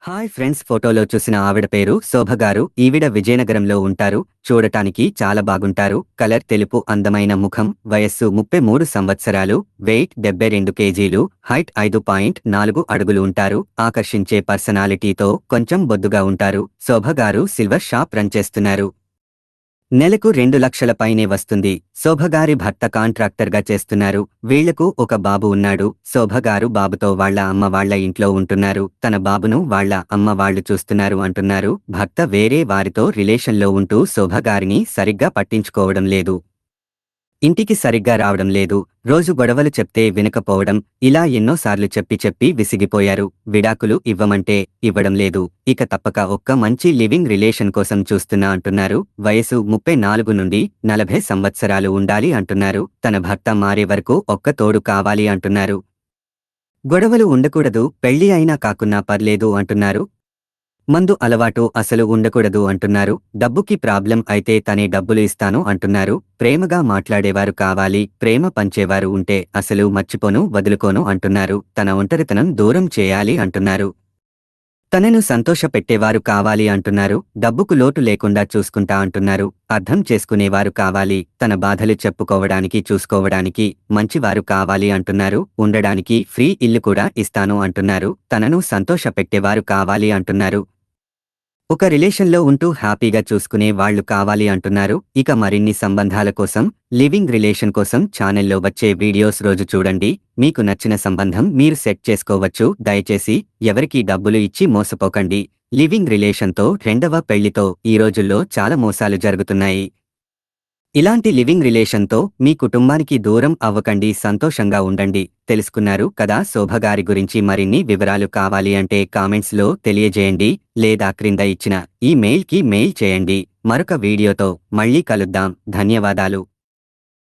Hi friends, ఫోటోలో చూసిన ఆవిడ పేరు శోభ గారు. ఈవిడ విజయనగరంలో ఉంటారు. చూడటానికి చాలా బాగుంటారు. కలర్ తెలుపు, అందమైన ముఖం, వయస్సు 33 సంవత్సరాలు, వెయిట్ 72 కేజీలు, హైట్ 5.4 అడుగులు ఉంటారు. ఆకర్షించే పర్సనాలిటీతో కొంచెం బొద్దుగా ఉంటారు. శోభ గారు సిల్వర్ షాప్ రన్ చేస్తున్నారు. నెలకు 2 లక్షల పైనే వస్తుంది. శోభగారి భర్త కాంట్రాక్టర్గా చేస్తున్నారు. వీళ్లకు ఒక బాబు ఉన్నాడు. శోభగారు బాబుతో వాళ్ళ అమ్మ వాళ్ళ ఇంట్లో ఉంటున్నారు. తన బాబును వాళ్ళ అమ్మ వాళ్ళు చూస్తున్నారు అంటున్నారు. భర్త వేరే వారితో రిలేషన్లో ఉంటూ శోభగారిని సరిగ్గా పట్టించుకోవడం లేదు. ఇంటికి సరిగ్గా రావడం లేదు. రోజు గొడవలు చెప్తే వినకపోవడం, ఇలా ఎన్నోసార్లు చెప్పి విసిగిపోయారు. విడాకులు ఇవ్వమంటే ఇవ్వడం లేదు. ఇక తప్పక ఒక్క మంచి లివింగ్ రిలేషన్ కోసం చూస్తున్నా అంటున్నారు. వయసు 34 నుండి 40 సంవత్సరాలు ఉండాలి అంటున్నారు. తన భర్త మారే వరకు ఒక్క తోడు కావాలి అంటున్నారు. గొడవలు ఉండకూడదు, పెళ్లి అయినా కాకున్నా పర్లేదు అంటున్నారు. మందు అలవాటు అసలు ఉండకూడదు అంటున్నారు. డబ్బుకి ప్రాబ్లం అయితే తనే డబ్బులు ఇస్తాను అంటున్నారు. ప్రేమగా మాట్లాడేవారు కావాలి, ప్రేమ పంచేవారు ఉంటే అసలు మర్చిపోను, వదులుకోను అంటున్నారు. తన ఒంటరితనం దూరం చేయాలి అంటున్నారు. తనను సంతోషపెట్టేవారు కావాలి అంటున్నారు. డబ్బుకు లోటు లేకుండా చూసుకుంటా అంటున్నారు. అర్థం చేసుకునేవారు కావాలి, తన బాధలు చెప్పుకోవడానికి చూసుకోవడానికి మంచివారు కావాలి అంటున్నారు. ఉండడానికి ఫ్రీ ఇల్లు కూడా ఇస్తాను అంటున్నారు. తనను సంతోషపెట్టేవారు కావాలి అంటున్నారు. ఒక రిలేషన్లో ఉంటూ హ్యాపీగా చూసుకునే వాళ్లు కావాలి అంటున్నారు. ఇక మరిన్ని సంబంధాల కోసం, లివింగ్ రిలేషన్ కోసం ఛానల్లో వచ్చే వీడియోస్ రోజు చూడండి. మీకు నచ్చిన సంబంధం మీరు సెట్ చేసుకోవచ్చు. దయచేసి ఎవరికీ డబ్బులు ఇచ్చి మోసపోకండి. లివింగ్ రిలేషన్తో రెండవ పెళ్లితో ఈ రోజుల్లో చాలా మోసాలు జరుగుతున్నాయి. ఇలాంటి లివింగ్ రిలేషన్తో మీ కుటుంబానికి దూరం అవ్వకండి, సంతోషంగా ఉండండి. తెలుసుకున్నారు కదా శోభగారి గురించి. మరిన్ని వివరాలు కావాలి అంటే కామెంట్స్లో తెలియజేయండి, లేదా క్రింద ఇచ్చిన ఈ మెయిల్కి మెయిల్ చేయండి. మరొక వీడియోతో మళ్ళీ కలుద్దాం. ధన్యవాదాలు.